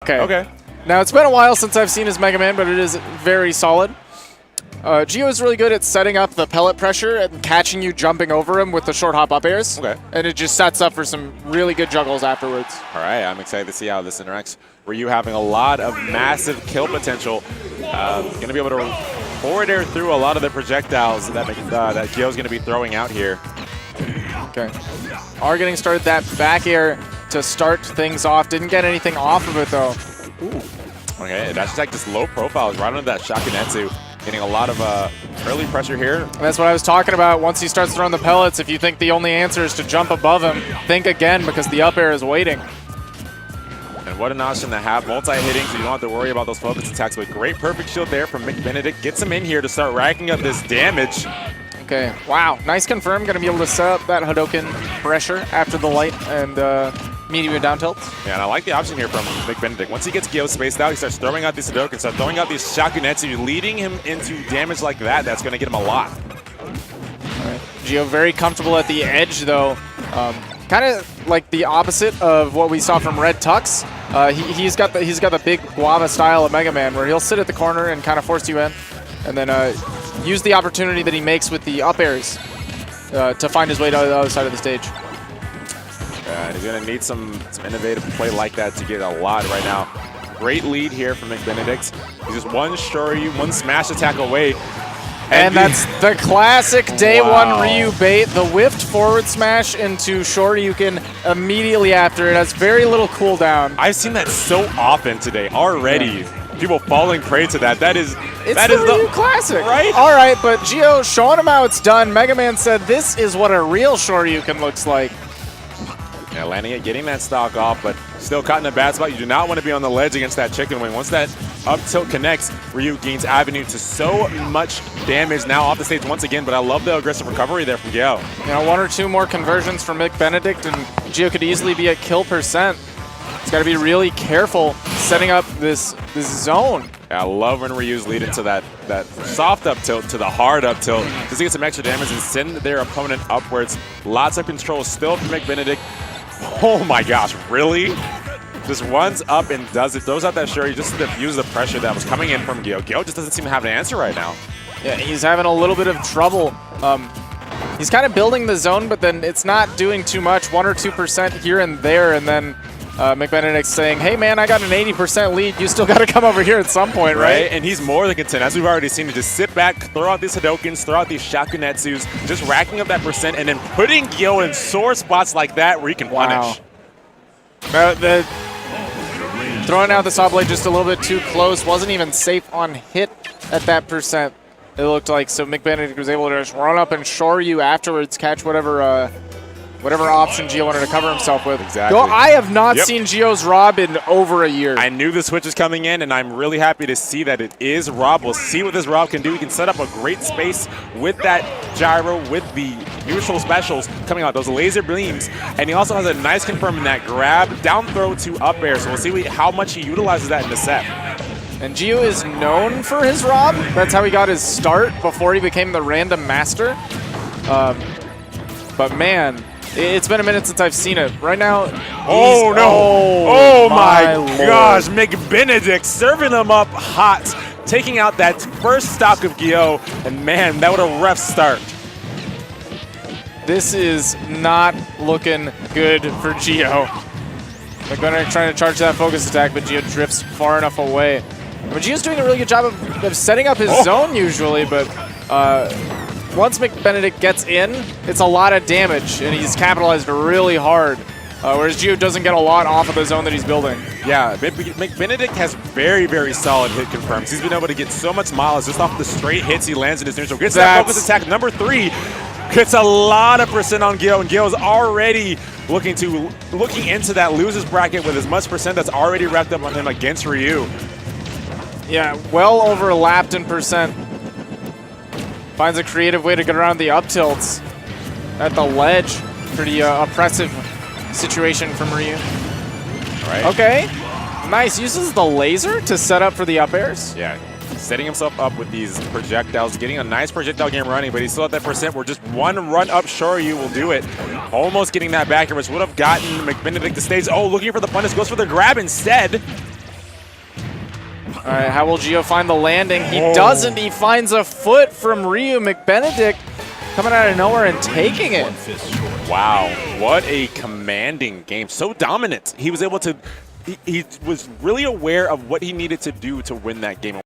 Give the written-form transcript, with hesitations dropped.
Okay. Okay. Now, it's been a while since I've seen his Mega Man, but it is very solid. Gio is really good at setting up the pellet pressure and catching you jumping over him with the short hop up airs. Okay. And it just sets up for some really good juggles afterwards. All right, I'm excited to see how this interacts. Ryu having a lot of massive kill potential. Going to be able to forward air through a lot of the projectiles that Gio's going to be throwing out here. Okay. Are getting started that back air to start things off. Didn't get anything off of it, though. Ooh. Okay, that's just like this low profile. Right under that Shakunetsu. Getting a lot of early pressure here. That's what I was talking about. Once he starts throwing the pellets, if you think the only answer is to jump above him, think again because the up air is waiting. And what an option to have. Multi-hitting, so you don't have to worry about those focus attacks. But great perfect shield there from McBenedict. Gets him in here to start racking up this damage. Okay, wow. Nice confirm. Going to be able to set up that Hadouken pressure after the light and medium down tilts. Yeah, and I like the option here from McBenedict. Once he gets Gio spaced out, he starts throwing out these Hadouken, starts throwing out these Shakunetsu, leading him into damage like that. That's going to get him a lot. All right. Gio very comfortable at the edge, though. Kind of like the opposite of what we saw from Red Tux. He's got the big guava style of Mega Man, where he'll sit at the corner and kind of force you in, and then use the opportunity that he makes with the up airs to find his way to the other side of the stage. And he's going to need some innovative play like that to get a lot right now. Great lead here from McBenedict. He's just one Shoryu, one smash attack away. And that's the classic day one Ryu bait, the whiffed forward smash into Shoryuken immediately after. It has very little cooldown. I've seen that so often today already. Yeah. People falling prey to that. It's the Ryu classic. Right? All right, but Gio showing him how it's done. Mega Man said this is what a real Shoryuken looks like. Yeah, landing it, getting that stock off, but still caught in a bad spot. You do not want to be on the ledge against that chicken wing. Once that up tilt connects, Ryu gains avenue to so much damage now off the stage once again, but I love the aggressive recovery there from Gio. You know, one or two more conversions from McBenedict, and Gio could easily be at kill percent. He's got to be really careful setting up this zone. Yeah, I love when Ryu's lead into that soft up tilt to the hard up tilt just to get some extra damage and send their opponent upwards. Lots of control still from McBenedict. Oh my gosh, really? Just runs up and does it, throws out that Shuri just to diffuse the pressure that was coming in from Gio. Gio just doesn't seem to have an answer right now. Yeah, he's having a little bit of trouble. He's kind of building the zone, but then it's not doing too much, 1 or 2% here and there, and then McBenedict's saying, hey man, I got an 80% lead, you still got to come over here at some point, right? And he's more than content, as we've already seen, to just sit back, throw out these Hadokens, throw out these Shakunetsus, just racking up that percent, and then putting Gio in sore spots like that where he can punish. Throwing out the saw blade just a little bit too close, wasn't even safe on hit at that percent, it looked like, so McBenedict was able to just run up and shore you afterwards, catch whatever option Gio wanted to cover himself with. Exactly. Though I have not seen Gio's Rob in over a year. I knew the switch was coming in, and I'm really happy to see that it is Rob. We'll see what this Rob can do. He can set up a great space with that gyro, with the neutral specials coming out, those laser beams. And he also has a nice confirm in that grab, down throw to up air. So we'll see how much he utilizes that in the set. And Gio is known for his Rob. That's how he got his start before he became the random master. But man, it's been a minute since I've seen it. Right now, oh no! Oh my gosh, McBenedict serving them up hot, taking out that first stock of Gio, and man, that was a rough start. This is not looking good for Gio. McBenedict trying to charge that focus attack, but Gio drifts far enough away. I mean, Gio's doing a really good job of setting up his zone usually, but once McBenedict gets in, it's a lot of damage, and he's capitalized really hard, whereas Gio doesn't get a lot off of the zone that he's building. Yeah, McBenedict has very, very solid hit confirms. He's been able to get so much miles just off the straight hits he lands in his neutral. Gets that focus attack, number 3. Gets a lot of percent on Gio, and Gio's already looking into that losers bracket with as much percent that's already racked up on him against Ryu. Yeah, well overlapped in percent. Finds a creative way to get around the up tilts at the ledge. Pretty oppressive situation from Ryu. All right. Okay, nice. Uses the laser to set up for the up airs. Yeah, setting himself up with these projectiles, getting a nice projectile game running, but he's still at that percent where just one run up Shoryu will do it. Almost getting that back air, which would have gotten McBenedict to stage. Oh, looking for the punish, goes for the grab instead. All right, how will Gio find the landing? He doesn't. He finds a foot from Ryu. McBenedict coming out of nowhere and taking it. Wow, what a commanding game. So dominant. He was able to, he was really aware of what he needed to do to win that game.